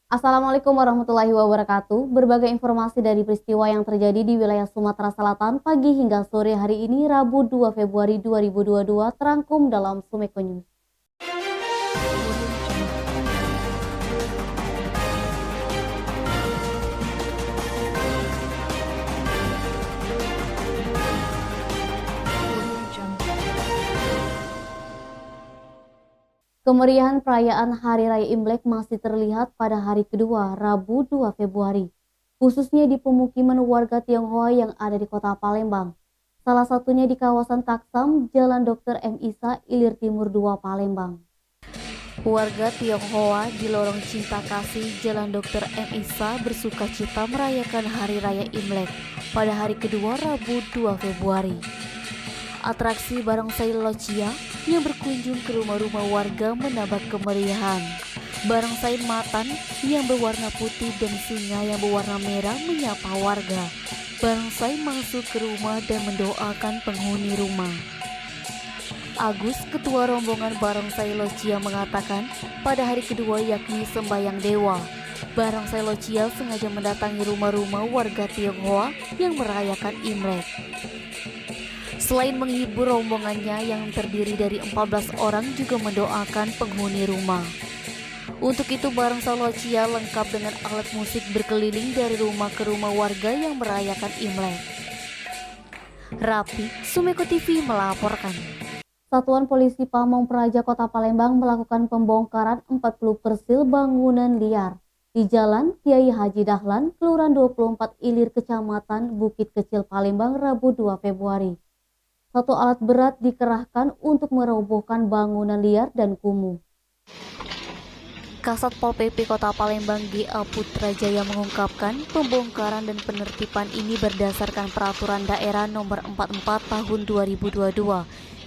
Assalamualaikum warahmatullahi wabarakatuh. Berbagai informasi dari peristiwa yang terjadi di wilayah Sumatera Selatan pagi hingga sore hari ini Rabu 2 Februari 2022 terangkum dalam Sumeko News. Kemeriahan perayaan Hari Raya Imlek masih terlihat pada hari kedua, Rabu 2 Februari, khususnya di pemukiman warga Tionghoa yang ada di kota Palembang. Salah satunya di kawasan Taksam, Jalan Dr. M. Isa, Ilir Timur 2, Palembang. Warga Tionghoa di Lorong Cinta Kasih, Jalan Dr. M. Isa bersukacita merayakan Hari Raya Imlek pada hari kedua, Rabu 2 Februari. Atraksi barongsai Locia yang berkunjung ke rumah-rumah warga menambah kemeriahan. Barongsai Matan yang berwarna putih dan singa yang berwarna merah menyapa warga. Barongsai masuk ke rumah dan mendoakan penghuni rumah. Agus, ketua rombongan barongsai Locia, mengatakan pada hari kedua yakni sembahyang dewa, barongsai Locia sengaja mendatangi rumah-rumah warga Tionghoa yang merayakan Imlek. Selain menghibur, rombongannya yang terdiri dari 14 orang juga mendoakan penghuni rumah. Untuk itu barongsai Locia lengkap dengan alat musik berkeliling dari rumah ke rumah warga yang merayakan Imlek. Rapi, Sumeko TV melaporkan. Satuan Polisi Pamong Praja Kota Palembang melakukan pembongkaran 40 persil bangunan liar di Jalan Kiai Haji Dahlan, Kelurahan 24 Ilir, Kecamatan Bukit Kecil, Palembang, Rabu 2 Februari. Satu alat berat dikerahkan untuk merobohkan bangunan liar dan kumuh. Kasat Pol PP Kota Palembang GA Putrajaya mengungkapkan pembongkaran dan penertiban ini berdasarkan Peraturan Daerah Nomor 44 Tahun 2022,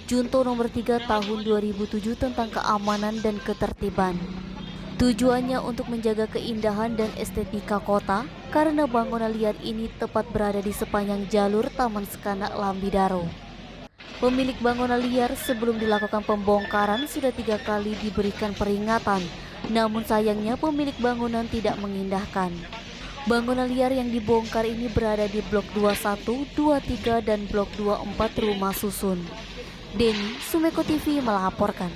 Junto Nomor 3 Tahun 2007 tentang keamanan dan ketertiban. Tujuannya untuk menjaga keindahan dan estetika kota karena bangunan liar ini tepat berada di sepanjang jalur Taman Sekanak Lambidaro. Pemilik bangunan liar sebelum dilakukan pembongkaran sudah 3 kali diberikan peringatan, namun sayangnya pemilik bangunan tidak mengindahkan. Bangunan liar yang dibongkar ini berada di Blok 21, 23, dan Blok 24 Rumah Susun. Denny, Sumeko TV melaporkan.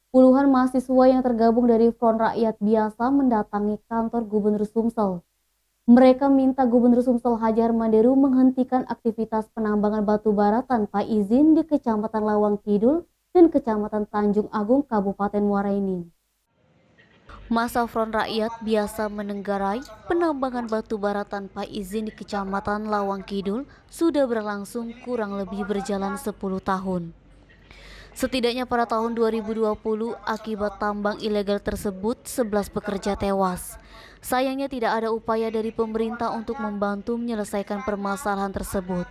Puluhan mahasiswa yang tergabung dari Front Rakyat Biasa mendatangi kantor Gubernur Sumsel. Mereka minta Gubernur Sumsel Hajar Manderu menghentikan aktivitas penambangan batu bara tanpa izin di Kecamatan Lawang Kidul dan Kecamatan Tanjung Agung, Kabupaten Muara Enim. Masa Front Rakyat Biasa menenggarai penambangan batu bara tanpa izin di Kecamatan Lawang Kidul sudah berlangsung kurang lebih berjalan 10 tahun. Setidaknya pada tahun 2020 akibat tambang ilegal tersebut 11 pekerja tewas. Sayangnya tidak ada upaya dari pemerintah untuk membantu menyelesaikan permasalahan tersebut.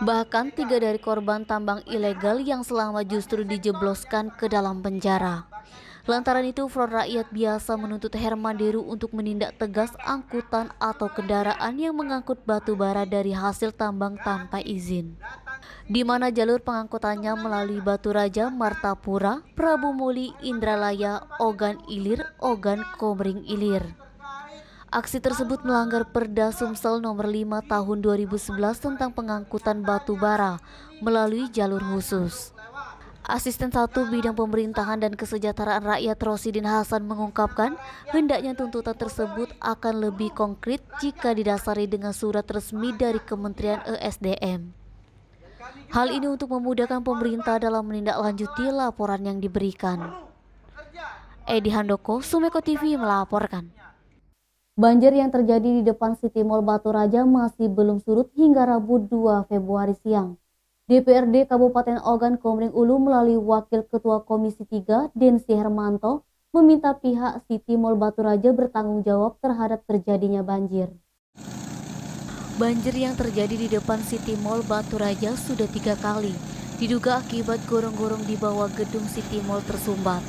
Bahkan 3 dari korban tambang ilegal yang selama justru dijebloskan ke dalam penjara. Lantaran itu Front Rakyat Biasa menuntut Hermanderu untuk menindak tegas angkutan atau kendaraan yang mengangkut batu bara dari hasil tambang tanpa izin, di mana jalur pengangkutannya melalui Batu Raja, Martapura, Prabu Muli, Indralaya, Ogan Ilir, Ogan Komering Ilir. Aksi tersebut melanggar Perda Sumsel Nomor 5 Tahun 2011 tentang pengangkutan batu bara melalui jalur khusus. Asisten 1 Bidang Pemerintahan dan Kesejahteraan Rakyat Rosidin Hasan mengungkapkan hendaknya tuntutan tersebut akan lebih konkret jika didasari dengan surat resmi dari Kementerian ESDM. Hal ini untuk memudahkan pemerintah dalam menindaklanjuti laporan yang diberikan. Edi Handoko, Sumeko TV melaporkan. Banjir yang terjadi di depan City Mall Batu Raja masih belum surut hingga Rabu 2 Februari siang. DPRD Kabupaten Ogan Komering Ulu melalui Wakil Ketua Komisi 3 Densi Hermanto meminta pihak City Mall Batu Raja bertanggung jawab terhadap terjadinya banjir. Banjir yang terjadi di depan City Mall Batu Raja sudah 3 kali, diduga akibat gorong-gorong di bawah gedung City Mall tersumbat.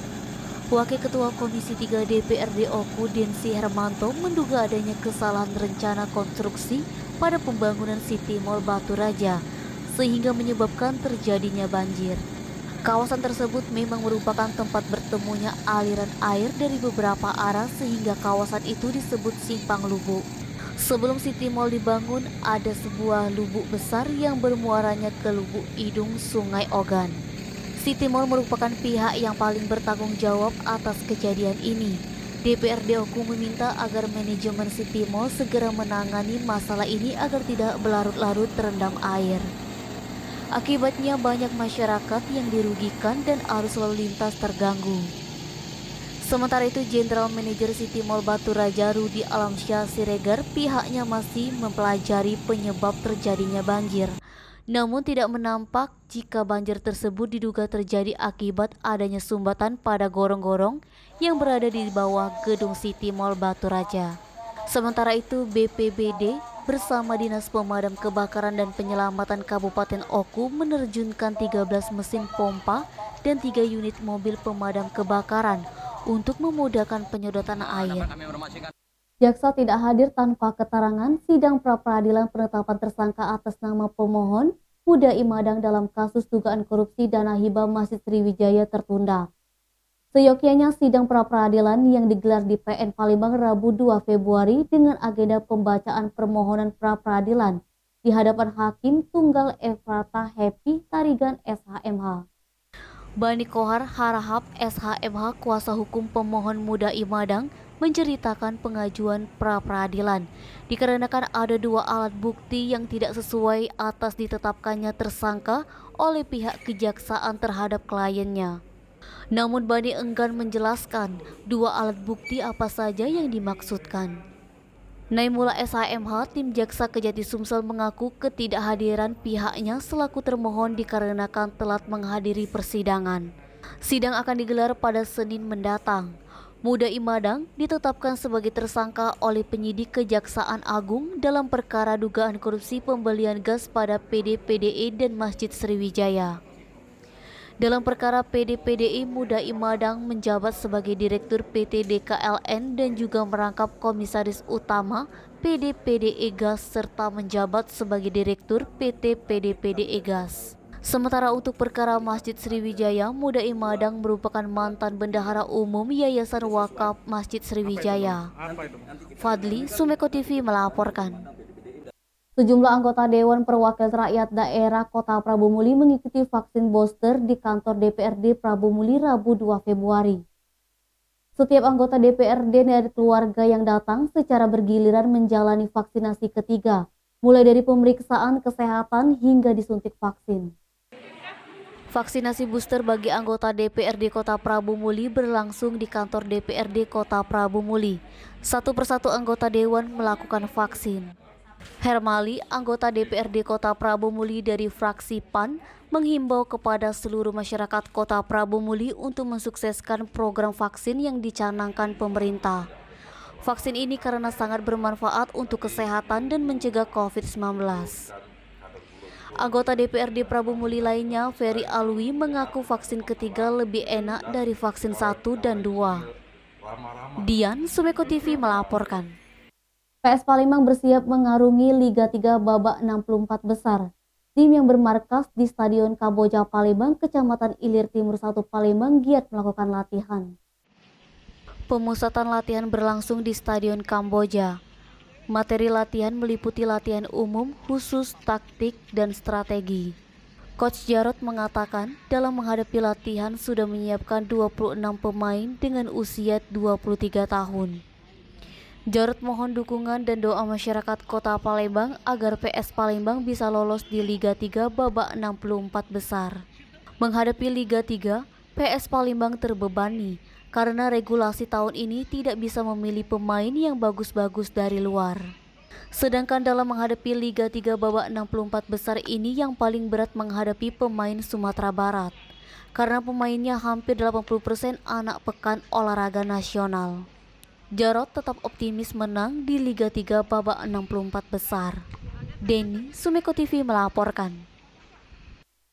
Wakil Ketua Komisi 3 DPRD Oku Densi Hermanto menduga adanya kesalahan rencana konstruksi pada pembangunan City Mall Batu Raja, sehingga menyebabkan terjadinya banjir. Kawasan tersebut memang merupakan tempat bertemunya aliran air dari beberapa arah sehingga kawasan itu disebut Simpang Lubuk. Sebelum City Mall dibangun, ada sebuah lubuk besar yang bermuaranya ke Lubuk Idung Sungai Ogan. City Mall merupakan pihak yang paling bertanggung jawab atas kejadian ini. DPRD Oku meminta agar manajemen City Mall segera menangani masalah ini agar tidak berlarut-larut terendam air. Akibatnya banyak masyarakat yang dirugikan dan arus lalu lintas terganggu. Sementara itu, General Manager City Mall Batu Raja Rudi Alamsyah Siregar pihaknya masih mempelajari penyebab terjadinya banjir. Namun tidak menampak jika banjir tersebut diduga terjadi akibat adanya sumbatan pada gorong-gorong yang berada di bawah gedung City Mall Batu Raja. Sementara itu, BPBD bersama Dinas Pemadam Kebakaran dan Penyelamatan Kabupaten Oku menerjunkan 13 mesin pompa dan 3 unit mobil pemadam kebakaran untuk memudahkan penyedotan air. Jaksa tidak hadir tanpa keterangan sidang pra-peradilan penetapan tersangka atas nama pemohon Huda Imadang dalam kasus dugaan korupsi dana hibah Masjid Sriwijaya tertunda. Seyogyanya sidang pra-peradilan yang digelar di PN Palembang Rabu 2 Februari dengan agenda pembacaan permohonan pra-peradilan di hadapan Hakim Tunggal Efrata Happy Tarigan SHMH. Bani Kohar Harahap SHMH kuasa hukum pemohon Huda Imadang menceritakan pengajuan pra-peradilan dikarenakan ada 2 alat bukti yang tidak sesuai atas ditetapkannya tersangka oleh pihak kejaksaan terhadap kliennya. Namun Bani enggan menjelaskan 2 alat bukti apa saja yang dimaksudkan. Naimullah SHMH, tim Jaksa Kejati Sumsel mengaku ketidakhadiran pihaknya selaku termohon dikarenakan telat menghadiri persidangan. Sidang akan digelar pada Senin mendatang. Huda Imadang ditetapkan sebagai tersangka oleh penyidik Kejaksaan Agung dalam perkara dugaan korupsi pembelian gas pada PD-PDI dan Masjid Sriwijaya. Dalam perkara PD-PDI, Huda Imadang menjabat sebagai Direktur PT DKLN dan juga merangkap Komisaris Utama PD-PDI Gas serta menjabat sebagai Direktur PT PD-PDI Gas. Sementara untuk perkara Masjid Sriwijaya, Huda Imadang merupakan mantan Bendahara Umum Yayasan Wakaf Masjid Sriwijaya. Fadli, Sumeko TV melaporkan. Sejumlah anggota Dewan Perwakilan Rakyat Daerah Kota Prabu Muli mengikuti vaksin booster di kantor DPRD Prabu Muli Rabu 2 Februari. Setiap anggota DPRD dari keluarga yang datang secara bergiliran menjalani vaksinasi ketiga, mulai dari pemeriksaan kesehatan hingga disuntik vaksin. Vaksinasi booster bagi anggota DPRD Kota Prabu Muli berlangsung di kantor DPRD Kota Prabu Muli. Satu persatu anggota Dewan melakukan vaksin. Hermali, anggota DPRD Kota Prabu Muli dari fraksi PAN, menghimbau kepada seluruh masyarakat Kota Prabu Muli untuk mensukseskan program vaksin yang dicanangkan pemerintah. Vaksin ini karena sangat bermanfaat untuk kesehatan dan mencegah COVID-19. Anggota DPRD Prabu Muli lainnya, Ferry Alwi, mengaku vaksin ketiga lebih enak dari vaksin 1 dan 2. Dian, Sumeko TV melaporkan. PS Palembang bersiap mengarungi Liga 3 babak 64 besar. Tim yang bermarkas di Stadion Kamboja Palembang, Kecamatan Ilir Timur 1 Palembang giat melakukan latihan. Pemusatan latihan berlangsung di Stadion Kamboja. Materi latihan meliputi latihan umum, khusus, taktik, dan strategi. Coach Jarod mengatakan dalam menghadapi latihan sudah menyiapkan 26 pemain dengan usia 23 tahun. Jarod mohon dukungan dan doa masyarakat Kota Palembang agar PS Palembang bisa lolos di Liga 3 babak 64 besar. Menghadapi Liga 3, PS Palembang terbebani karena regulasi tahun ini tidak bisa memilih pemain yang bagus-bagus dari luar. Sedangkan dalam menghadapi Liga 3 babak 64 besar ini yang paling berat menghadapi pemain Sumatera Barat. Karena pemainnya hampir 80% anak pekan olahraga nasional. Jarod tetap optimis menang di Liga 3 babak 64 besar. Denny, Sumeko TV melaporkan.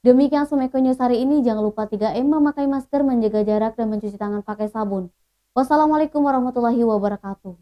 Demikian Sumeko News hari ini, jangan lupa 3M, memakai masker, menjaga jarak, dan mencuci tangan pakai sabun. Wassalamualaikum warahmatullahi wabarakatuh.